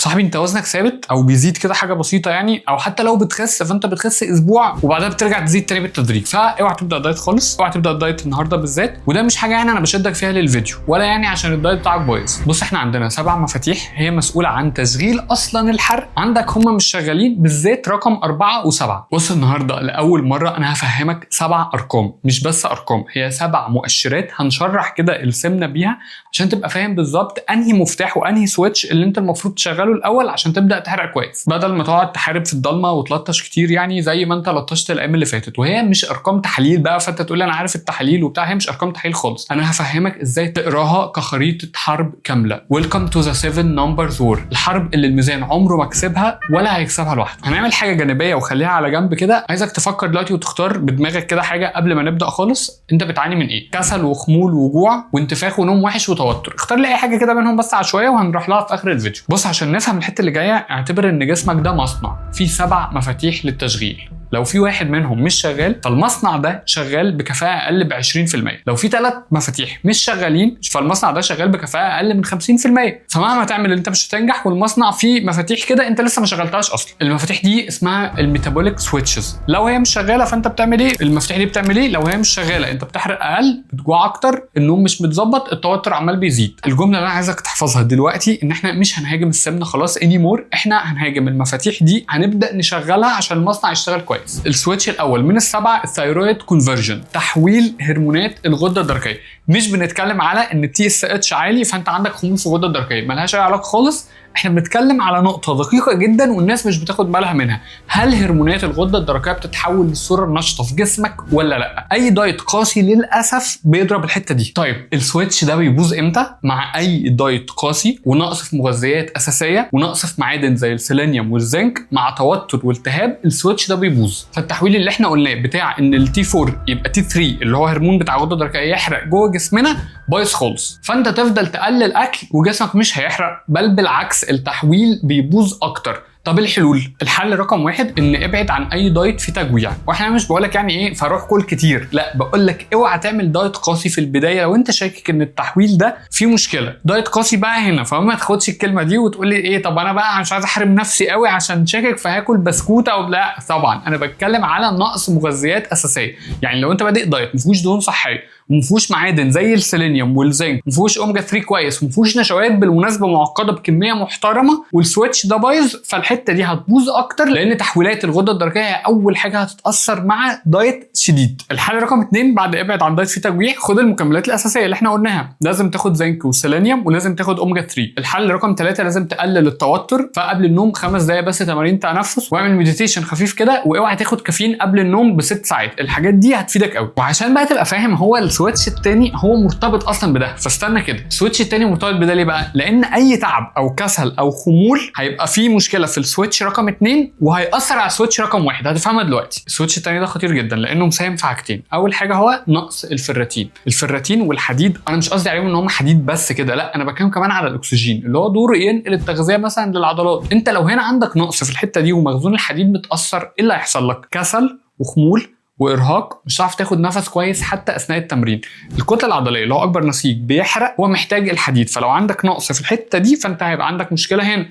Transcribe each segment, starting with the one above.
صاحبي انت وزنك ثابت او بيزيد كده حاجه بسيطه يعني، او حتى لو بتخس فانت بتخس اسبوع وبعدها بترجع تزيد تاني بالتدريج، فاوعى تبدا دايت خالص، اوعى تبدا الدايت النهارده بالذات. وده مش حاجه يعني انا بشدك فيها للفيديو ولا يعني عشان الدايت بتاعك بايظ. بص احنا عندنا 7 مفاتيح هي مسؤوله عن تشغيل اصلا الحرق عندك، هم مش شغالين بالذات رقم 4 و7. بص النهارده لاول مره انا هفهمك 7 ارقام، مش بس ارقام، هي 7 مؤشرات هنشرح كده السمنه بيها عشان تبقى فاهم بالظبط انهي مفتاح وانهي سويتش اللي انت المفروض تشغله الاول عشان تبدا تحرق كويس، بدل ما تقعد تحارب في الضلمه وتلطش كتير يعني زي ما انت لطشت الايام اللي فاتت. وهي مش ارقام تحاليل بقى فانت تقول لي انا عارف التحاليل وبتاع، هي مش ارقام تحاليل خالص، انا هفهمك ازاي تقراها كخريطه حرب كامله. ويلكم تو ذا 7 نمبرز وور، الحرب اللي الميزان عمره ما كسبها ولا هيكسبها لوحده. هنعمل حاجه جانبيه وخليها على جنب كده، عايزك تفكر دلوقتي وتختار بدماغك كده حاجه قبل ما نبدا خالص انت بتعاني من ايه؟ كسل وخمول وجوع وانتفاخ ونوم وحش وتوتر، اختار لي اي حاجه كده منهم بس عشوائيه وهنروح لها في اخر الفيديو. بص عشان نفهم الحته اللي جايه، اعتبر ان جسمك ده مصنع فيه 7 مفاتيح للتشغيل، لو في واحد منهم مش شغال فالمصنع ده شغال بكفاءه اقل ب 20%، لو في 3 مفاتيح مش شغالين فالمصنع ده شغال بكفاءه اقل من 50%. فمهما تعمل انت مش هتنجح والمصنع فيه مفاتيح كده انت لسه ما شغلتهاش اصلا. المفاتيح دي اسمها الميتابوليك سويتشز، لو هي مش شغاله فانت بتعمل ايه؟ المفاتيح دي بتعمل ايه؟ لو هي مش شغاله انت بتحرق اقل، بتجوع اكتر، النوم مش متظبط، التوتر عمال بيزيد. الجمله اللي انا عايزك تحفظها دلوقتي ان احنا مش هنهاجم السمنه خلاص اني مور، احنا هنهاجم المفاتيح دي، هنبدا نشغلها عشان المصنع يشتغل كويس. السويتش الاول من ال7 الثايرويد كونفرجن، تحويل هرمونات الغده الدرقيه. مش بنتكلم على ان التي اس اتش عالي فانت عندك خمول في الغده الدرقيه، ملهاش اي علاقه خالص، احنا بنتكلم على نقطه دقيقه جدا والناس مش بتاخد بالها منها. هل هرمونات الغده الدرقيه بتتحول للصوره النشطه في جسمك ولا لا؟ اي دايت قاسي للاسف بيضرب الحته دي. طيب السويتش ده بيبوظ امتى؟ مع اي دايت قاسي ونقص في مغذيات اساسيه ونقص في معادن زي السيلينيوم والزنك مع توتر والتهاب، السويتش ده بيبوظ. فالتحويل اللي احنا قلناه بتاع ان التي 4 يبقى تي 3 اللي هو هرمون بتاع الغده الدرقيه يحرق جوه جسمنا بايظ خالص، فانت تفضل تقلل اكل وجسمك مش هيحرق، بل بالعكس التحويل بيبوظ اكتر. طب الحلول؟ الحل رقم 1 ان ابعد عن اي دايت فيه تجويع، واحنا مش بقولك يعني ايه فروح كل كتير، لا بقولك اوعى تعمل دايت قاسي في البدايه لو انت شاكك ان التحويل ده فيه مشكله. دايت قاسي بقى هنا فما تاخدش الكلمه دي وتقول لي ايه طب انا بقى مش عايز احرم نفسي قوي عشان شاكك فهاكل بسكوته او لا، طبعا انا بتكلم على نقص مغذيات اساسيه. يعني لو انت بادئ دايت مفيهوش دهون صحيه ومفيهوش معادن زي السيلينيوم والزنك، مفيهوش اوميجا 3 كويس، مفيهوش نشويات بالمناسبه معقده بكميه محترمه، والسويتش ده بايظ، فالحته دي هتبوظ اكتر لان تحويلات الغده الدرقيه هي اول حاجه هتتاثر مع دايت شديد. الحل رقم 2 بعد ابعد عن دايت فيه تجويع، خد المكملات الاساسيه اللي احنا قلناها، لازم تاخد زنك وسيلينيوم ولازم تاخد اوميجا 3. الحل رقم 3 لازم تقلل التوتر، فقبل النوم 5 دقايق بس تمارين تنفس واعمل مديتيشن خفيف كده، واوعى تاخد كافيين قبل النوم ب6 ساعات، الحاجات دي هتفيدك قوي. وعشان بقى تبقى فاهم هو السويتش التاني هو مرتبط اصلا بده، فاستنى كده، السويتش التاني مرتبط بده ليه بقى؟ لان اي تعب او كسل او خمول هيبقى فيه مشكله في السويتش رقم 2 وهيأثر على السويتش رقم 1، هتفهمها دلوقتي. السويتش التاني ده خطير جدا لانه مساهم في حاجتين، اول حاجه هو نقص الفيراتين. الفيراتين والحديد انا مش قصدي عليهم ان هم حديد بس كده، لا انا بتكلم كمان على الاكسجين اللي هو دوره ينقل التغذيه مثلا للعضلات. انت لو هنا عندك نقص في الحته دي ومخزون الحديد متاثر، ايه اللي هيحصل لك؟ كسل وخمول وارهاق، مش هتعرف تاخد نفس كويس حتى اثناء التمرين. الكتله العضليه اللي هو اكبر نسيج بيحرق، هو محتاج الحديد، فلو عندك نقص في الحته دي فانت هيبقى عندك مشكله هنا.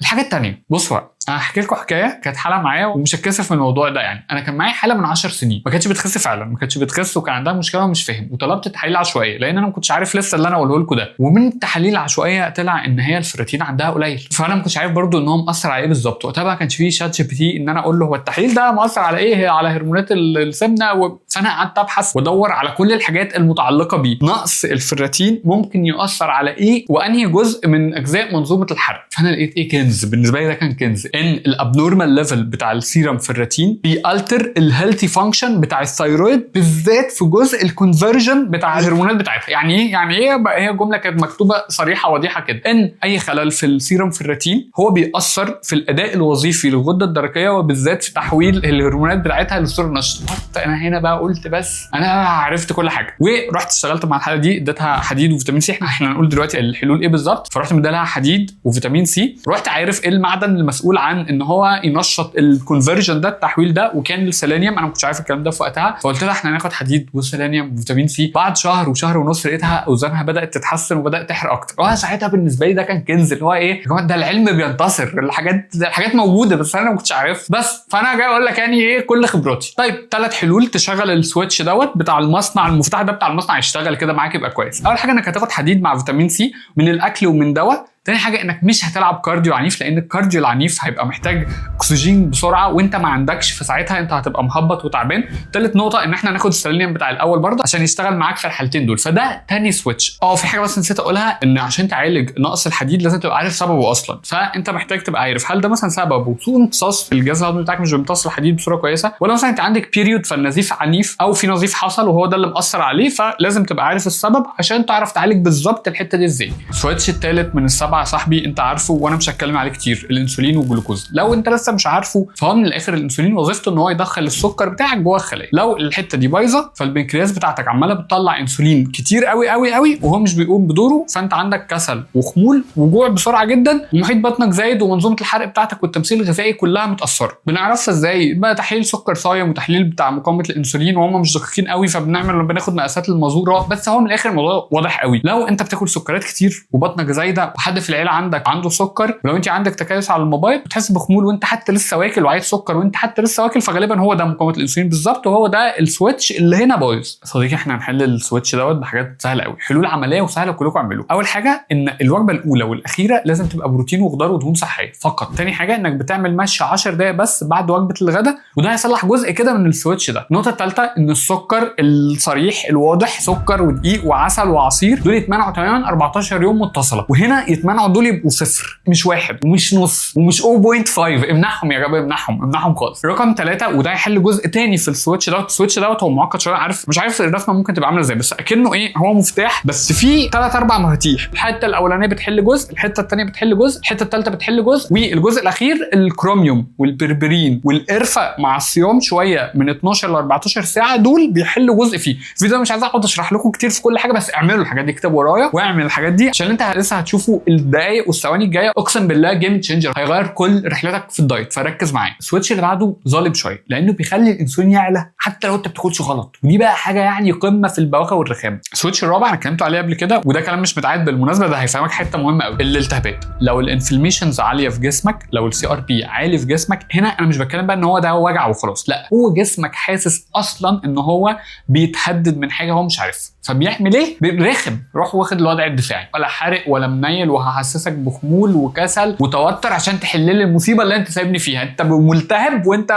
الحاجه الثانيه، بص بقى انا هحكي لكم حكايه كانت حاله معايا ومش هتكسف من الموضوع ده. يعني انا كان معايا حاله من 10 سنين ما كانتش بتخس فعلا، ما كانتش بتخس وكان عندها مشكله ومش فاهم، وطلبت تحاليل عشوائيه لان انا ما كنتش عارف لسه اللي انا اقوله لكم ده، ومن التحاليل العشوائيه طلع ان هي الفيراتين عندها قليل، فانا ما كنتش عارف برده ان هو مأثر على ايه بالظبط. وقتها ما كانش فيه شات جي بي تي ان انا اقول له هو التحليل ده مأثر على ايه، على هرمونات السمنه فانا قعدت ابحث وادور على كل الحاجات المتعلقه بيه. نقص الفيراتين ممكن يؤثر على ايه وانهي جزء من اجزاء منظومه الحرق، فانا لقيت ايه كنز بالنسبه لي، ده كان كنز ان الابنورمال ليفل بتاع السيرم فيراتين بيالتر الهيلثي فانكشن بتاع الثايرويد بالذات في جزء الكونفرجن بتاع الهرمونات بتاعتها. يعني ايه؟ يعني ايه بقى؟ هي جمله كانت مكتوبه صريحه واضحه كده، ان اي خلل في السيرم فيراتين هو بيأثر في الاداء الوظيفي للغده الدرقيه وبالذات في تحويل الهرمونات بتاعتها للصوره النشطه. انا هنا بقى قلت بس انا عرفت كل حاجه، ورحت اشتغلت مع الحاله دي، اديتها حديد وفيتامين سي. احنا هنقول دلوقتي الحلول ايه بالظبط. فرحت مديلها حديد وفيتامين سي، رحت عارف ايه المعدن المسؤول عن ان هو ينشط الكونفرجن ده، التحويل ده، وكان السيلينيوم. انا ما كنتش عارف الكلام ده في وقتها، فقلت لها احنا هناخد حديد وسيلينيوم وفيتامين سي. بعد شهر وشهر ونص لقيتها اوزانها بدات تتحسن وبدات تحرق اكتر. ساعتها بالنسبه لي ده كان كنز، اللي هو ايه يا جماعه، ده العلم بينتصر، الحاجات موجوده بس انا ما كنتش عارف. بس فانا جاي اقول لك يعني ايه كل خبراتي. طيب 3 حلول تشغل السويتش دوت بتاع المصنع، المفتاح ده بتاع المصنع يشتغل كده معاك يبقى كويس. اول حاجه انك هتاخد حديد مع فيتامين سي من الاكل ومن دواء. تاني حاجه انك مش هتلعب كارديو عنيف، لان الكارديو العنيف هيبقى محتاج اكسجين بسرعه وانت ما عندكش، فساعتها انت هتبقى مهبط وتعبان. تالت نقطه ان احنا ناخد السيلينيوم بتاع الاول برضه عشان يشتغل معاك في الحالتين دول. فده تاني سويتش. في حاجه بس نسيت اقولها، ان عشان تعالج نقص الحديد لازم تبقى عارف سببه اصلا. فانت محتاج تبقى عارف هل ده مثلا سببه سوء امتصاص، الجهاز الهضمي بتاعك مش بيمتص الحديد بصوره كويسه، ولا مثلا انت عندك بيريود فالنزيف عنيف، او في نزيف حصل وهو ده اللي مأثر عليه. فلازم تبقى عارف السبب عشان تعرف تعالج بالظبط الحته دي ازاي. السويتش الثالث من ال7 يا صاحبي انت عارفه وانا مش هتكلم عليه كتير، الانسولين والجلوكوز. لو انت لسه مش عارفه فهو من الاخر الانسولين وظيفته ان هو يدخل السكر بتاعك جوه الخلايا. لو الحته دي بايظه فالبنكرياس بتاعتك عماله بتطلع انسولين كتير قوي قوي قوي وهو مش بيقوم بدوره، فانت عندك كسل وخمول وجوع بسرعه جدا، ومحيط بطنك زايد، ومنظومه الحرق بتاعتك والتمثيل الغذائي كلها متاثره. بنعرفها ازاي؟ بقى تحليل سكر صايم وتحليل بتاع مقاومه الانسولين، وهم مش دقيقين قوي فبنعمل بناخد مقاسات المزوره، بس هو من الاخر الموضوع واضح قوي. لو انت بتاكل سكريات كتير وبطنك زايده وحد في العيله عندك عنده سكر، ولو انت عندك تكيس على الموبايل بتحس بخمول وانت حتى لسه واكل وعايز سكر وانت حتى لسه واكل، فغالبا هو ده مقاومه الانسولين بالظبط، وهو ده السويتش اللي هنا بايظ. صديقي احنا هنحل السويتش دوت بحاجات سهله قوي، حلول عمليه وسهله كلكم اعملوها. اول حاجه ان الوجبه الاولى والاخيره لازم تبقى بروتين وخضار ودهون صحيه فقط. تاني حاجه انك بتعمل مشي 10 دقائق بس بعد وجبه الغداء، وده هيصلح جزء كده من السويتش ده. النقطه الثالثه ان السكر الصريح الواضح، سكر ودقيق وعسل وعصير، دول يتمنعوا تماما 14 يوم متصله، وهنا يتمنعوا دول يبقوا صفر، مش 1 ومش نص ومش 0.5. امنعهم يا جماعه، امنعهم خالص. رقم 3 وده هيحل جزء تاني في السويتش دوت. السويتش دوت هو معقد شويه، مش عارف الرسمه ممكن تبقى عامله ازاي، بس اكنه ايه، هو مفتاح بس فيه 3 4 مفاتيح. الحته الاولانيه بتحل جزء، الحته الثانيه بتحل جزء، الحته الثالثه بتحل جزء، والجزء الاخير الكروميوم والبربرين والقرفه مع الصيام شويه من 12 ل 14 ساعه، دول بيحلوا جزء فيه. الفيديو مش عايز اقعد اشرح لكم كتير في كل حاجه، بس اعملوا الحاجات دي، اكتبوا ورايا واعمل الحاجات دي عشان انت لسه هتشوفوا الدقايق والثواني الجايه اقسم بالله جيم تشينجر، هيغير كل رحلتك في الدايت، فركز معايا. السويتش اللي بعده ظالم شويه لانه بيخلي الانسولين يعلى حتى لو انت بتاكلش غلط، ودي بقى حاجه يعني قمه في البواخه والرخامه. السويتش الرابع انا اتكلمت عليه قبل كده، وده كلام مش متعاد بالمناسبه، ده هيفهمك حته مهمه قوي. الالتهابات، لو الانفلاميشنز عاليه في جسمك، لو السي ار بي عالي في جسمك، هنا انا مش بتكلم بقى ان هو ده وجع وخلاص، لا، هو جسمك حاسس اصلا ان هو بيتهدد من حاجه هو مش عارف، فبيعمل ايه؟ بيرخم، روح واخد الوضع الدفاعي، ولا حارق ولا منيل، وهحسسك بخمول وكسل وتوتر عشان تحل لي المصيبه اللي انت سايبني فيها. انت ملتهب وانت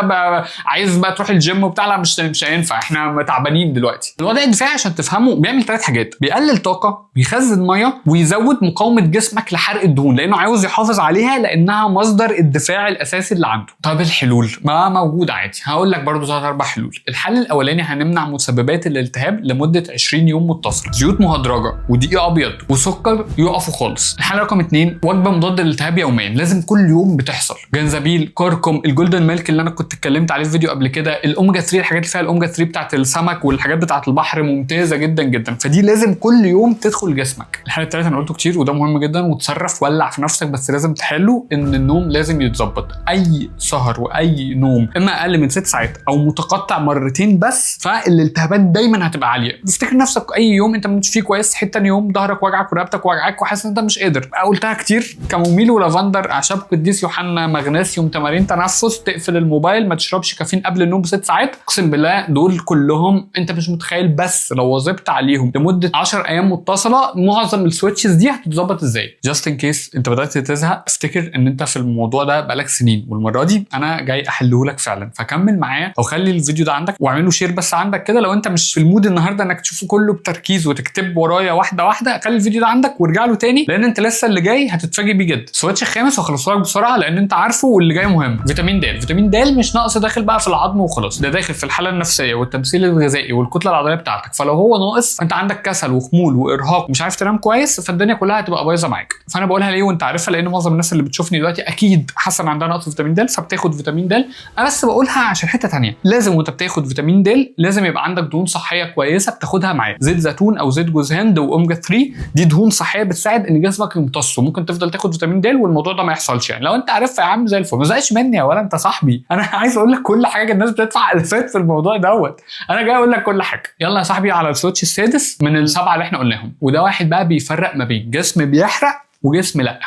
عايز بقى تروح الجيم وبتاع، لا مش هينفع، احنا تعبانين دلوقتي. الوضع الدفاعي عشان تفهمه بيعمل 3 حاجات: بيقلل طاقه، بيخزن ميه، ويزود مقاومه جسمك لحرق الدهون، لانه عاوز يحافظ عليها لانها مصدر الدفاع الاساسي اللي عنده. طب الحلول ما موجوده عادي، هقول لك برضو 3 4 حلول. الحل الاولاني هنمنع مسببات الالتهاب لمده 20 يوم متصل، زيوت مهدرجه ودقيق ابيض وسكر يقفوا خالص. الحل رقم 2 وجبه مضاده للالتهاب يوميا، لازم كل يوم بتحصل. جنزبيل، كركم، الجولدن ميلك اللي انا كنت اتكلمت عليه في فيديو قبل كده، الاوميجا 3، الحاجات اللي فيها الاوميجا 3 بتاعت السمك والحاجات بتاعت البحر ممتازه جدا جدا، فدي لازم كل يوم تدخل جسمك. الحل الثالث انا قلته كتير وده مهم جدا، وتصرف ولع في نفسك بس لازم تحله، ان النوم لازم يتظبط. اي سهر واي نوم اما اقل من 6 ساعات او متقطع مرتين بس، فالالتهابات دايما هتبقى عاليه. افتكر نفسك اي يوم انت مش فيه كويس، حتى تاني يوم ظهرك وجعك ورقبتك وجعك وحاسس ان انت مش قادر. قلتها كتير، كاموميل ولافندر، اعشاب قديس يوحنا، مغنيسيوم، تمارين تنفس، تقفل الموبايل، ما تشربش كافيين قبل النوم ب6 ساعات. اقسم بالله دول كلهم انت مش متخيل، بس لو واظبت عليهم لمده 10 ايام متصله معظم السويتشز دي هتتظبط ازاي. جاست ان كيس انت بدات تزهق، افتكر ان انت في الموضوع ده بقالك سنين، والمره دي انا جاي احله لك فعلا، فكمل معايا او خلي الفيديو ده عندك واعمله شير بس عندك كده. لو انت مش في المود النهارده انك تشوفه كله بتركيز وتكتب ورايا واحده واحده، خلي الفيديو ده عندك وارجع له تاني، لان انت لسه اللي جاي هتتفاجئ بيه جدا. السويتش الخامس هخلصه لك بسرعه لان انت عارفه واللي جاي مهم. فيتامين د. فيتامين د مش ناقص داخل بقى في العظم وخلاص، ده داخل في الحاله النفسيه والتمثيل الغذائي والكتله العضليه بتاعتك، فلو هو ناقص انت عندك كسل وخمول وارهاق ومش عارف تنام كويس، فالدنيا كلها هتبقى بايظه معاك. فانا بقولها ليه وانت عارفها؟ لان معظم الناس اللي بتشوفني دلوقتي اكيد حاسه ان عندها نقص فيتامين د فبتاخد فيتامين د. انا بس بقولها عشان حته ثانيه، لازم وانت بتاخد فيتامين د لازم يبقى عندك دهون صحيه كويسه بتاخدها معاه، زيت زيتون او زيت جوز هند واوميجا 3، دي دهون صحيه بتساعد ان جسمك يمتصه، ممكن تفضل تاخد فيتامين د والموضوع ده ما يحصلش. يعني لو انت عارفها يا عم زي الفل، ما تزعلش مني ولا انت صاحبي، انا عايز اقول لك كل حاجه، الناس بتدفع الفات في الموضوع دوت، انا جاي اقول لك كل حاجه. يلا يا صاحبي على السويتش السادس من السبعه اللي احنا قلناهم، وده واحد بقى بيفرق ما بين جسم بيحرق وجسم لا،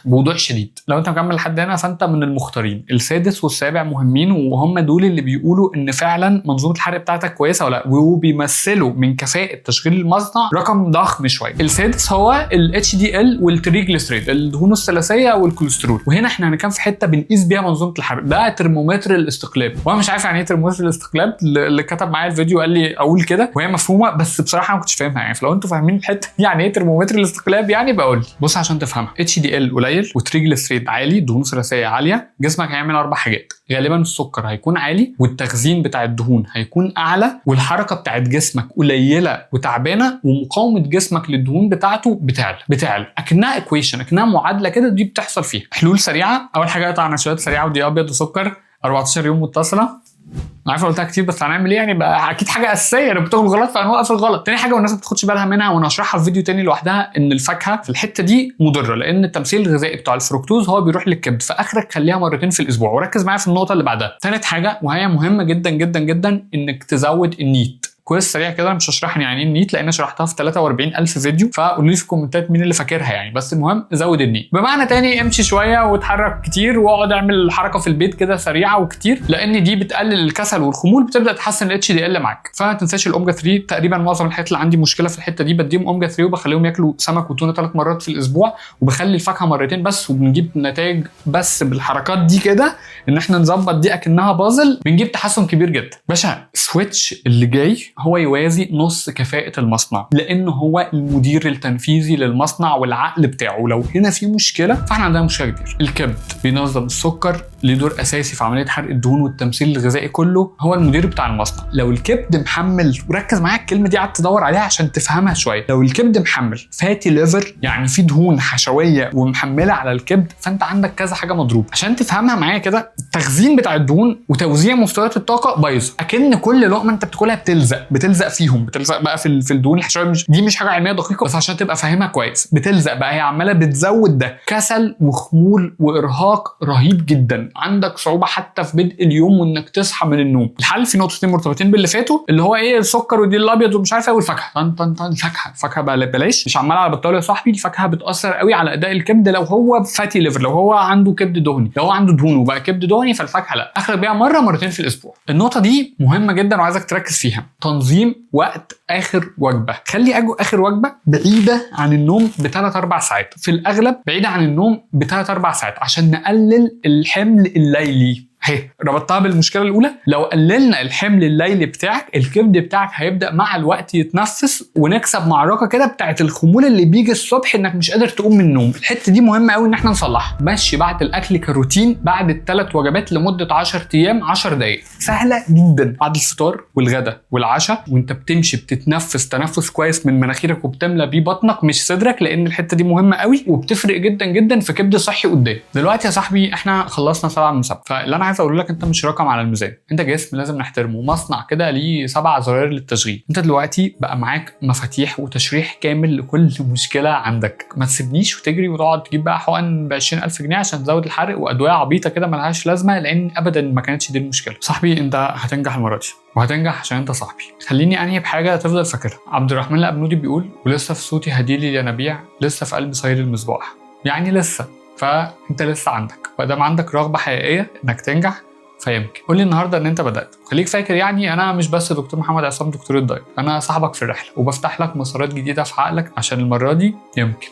بوضوح شديد. لو انت مكمل لحد هنا فانت من المختارين. السادس والسابع مهمين، وهم دول اللي بيقولوا ان فعلا منظومه الحرق بتاعتك كويسه ولا لا، وبيمثلوا من كفاءه تشغيل المصنع رقم ضخم شويه. السادس هو ال HDL والتريجليسيريد، الدهون الثلاثيه والكوليسترول. وهنا احنا هنكون في حته بنقيس بيها منظومه الحرق، ده ترمومتر الاستقلاب. وانا مش عارف يعني ايه ترمومتر الاستقلاب، اللي كتب معايا الفيديو قال لي اقول كده وهي مفهومه، بس بصراحه ما كنتش فاهمها. يعني فلو انتوا فاهمين الحته يعني ايه ترمومتر الاستقلاب يعني بقول لي. بص عشان تفهمها، HDL قليل وتريجليسيريد عالي، دهون ثلاثيه عاليه، جسمك هيعمل 4 حاجات. غالبا السكر هيكون عالي، والتخزين بتاع الدهون هيكون اعلى، والحركه بتاعت جسمك قليله وتعبانه، ومقاومه جسمك للدهون بتاعته بتعلى. اكنها ايكويشن، اكنها معادله كده، دي بتحصل فيها. حلول سريعه، اول حاجه قطع نشويات سريعه ودي ابيض وسكر 14 يوم متصله. انا عارف قلتها كتير بس هنعمل ايه يعني، بقى اكيد حاجه اساسيه، لو بتاكل غلط فهنوقف الغلط. تاني حاجه والناس ما بتاخدش بالها منها، وانا هشرحها في فيديو تاني لوحدها، ان الفاكهه في الحته دي مضره، لان التمثيل الغذائي بتاع الفركتوز هو بيروح للكبد، فاخرك خليها مرتين في الاسبوع. وركز معايا في النقطه اللي بعدها. ثالث حاجه وهي مهمه جدا جدا جدا، انك تزود النيت. كويس سريع كده، مش هشرح يعني ايه النيت لان شرحتها في 43,000 فيديو، فقولوا لي في الكومنتات مين اللي فاكرها يعني. بس المهم زود النيت. بمعنى تاني، امشي شويه واتحرك كتير، واقعد اعمل حركه في البيت كده سريعه وكتير، لان دي بتقلل الكسل والخمول، بتبدا تحسن ال HDL معاك. فما تنساش الاوميجا 3. تقريبا معظم الحاجات اللي عندي مشكله في الحته دي بديهم اوميجا 3، وبخليهم ياكلوا سمك وتونه 3 مرات في الاسبوع، وبخلي الفاكهه مرتين بس، وبنجيب نتائج بس بالحركات دي كده، ان احنا نظبط دي اكنها بازل، بنجيب تحسن كبير جدا. باشا سويتش اللي جاي هو يوازي نص كفاءة المصنع، لأنه هو المدير التنفيذي للمصنع والعقل بتاعه. لو هنا في مشكلة فاحنا عندنا مشكلة كبيرة. الكبد بينظم السكر، ليه دور أساسي في عملية حرق الدهون والتمثيل الغذائي كله، هو المدير بتاع المصنع. لو الكبد محمل، وركز معايا الكلمة دي قعدت تدور عليها عشان تفهمها شوية، لو الكبد محمل فاتي ليفر، يعني في دهون حشوية ومحملة على الكبد، فأنت عندك كذا حاجة مضروبة. عشان تفهمها معايا كده، التخزين بتاع الدهون وتوزيع مستويات الطاقة بايظة، أكن كل لقمة أنت بتاكلها بتلزق فيهم، بتلزق بقى في الدهون الحشويه. دي مش حاجه علميه دقيقه، بس عشان تبقى فاهمها كويس، بتلزق بقى، هي عماله بتزود ده. كسل وخمول وارهاق رهيب جدا، عندك صعوبه حتى في بدء اليوم وانك تصحى من النوم. الحل في نقطتين مرتبطين باللي فاتوا، اللي هو ايه، السكر ودي الابيض ومش عارف ايه، والفاكهه. الفاكهه بلاش، مش عمال على بطال يا صاحبي. الفاكهه بتاثر قوي على اداء الكبد لو هو فاتي ليفر، لو هو عنده كبد دهني، لو هو عنده دهون وبقى كبد دهني، فالفاكهه لا، اخرج بيها مره مرتين في الاسبوع. النقطه دي مهمه جدا وعايزك تركز فيها. تنظيم وقت اخر وجبه، خلي اخر وجبه بعيده عن النوم ب3-4 ساعات، في الاغلب بعيده عن النوم ب3-4 ساعات، عشان نقلل الحمل الليلي. ربطتها بالمشكله الاولى. لو قللنا الحمل الليلي بتاعك، الكبد بتاعك هيبدا مع الوقت يتنفس، ونكسب معركه كده بتاعت الخمول اللي بيجي الصبح انك مش قادر تقوم من النوم. الحته دي مهمه قوي ان احنا نصلحها. مشي بعد الاكل كروتين بعد ال3 وجبات لمده 10 ايام 10 دقائق، سهله جدا. بعد الفطار والغدا والعشاء وانت بتمشي بتتنفس تنفس كويس من مناخيرك، وبتملى بيه بطنك مش صدرك، لان الحته دي مهمه قوي وبتفرق جدا جدا في كبد صحي قدام. دلوقتي يا صاحبي احنا خلصنا 7 من 7، فاللي انا عايز اقول لك، انت مش رقم على الميزان، انت جسم لازم نحترمه، مصنع كده ليه 7 زراير للتشغيل. انت دلوقتي بقى معاك مفاتيح وتشريح كامل لكل مشكله عندك. ما تسيبنيش وتجري وتقعد تجيب بقى حقن ب20,000 جنيه عشان تزود الحرق، وادويه عبيطه كده ملهاش لازمه، لان ابدا ما كانتش دي المشكله. صاحبي انت هتنجح المره دي، وهتنجح عشان انت صاحبي. خليني انهي بحاجه تفضل فاكرها. عبد الرحمن الابنودي بيقول: ولسه في صوتي هديلي الينابيع، لسه في قلب صيد المصباح. يعني لسه، فانت لسه عندك، فدام عندك رغبه حقيقيه انك تنجح فيمكن. قول لي النهارده ان انت بدات، وخليك فاكر يعني انا مش بس دكتور محمد عصام دكتور الدايت، انا صاحبك في الرحله، وبفتح لك مسارات جديده في عقلك عشان المره دي يمكن.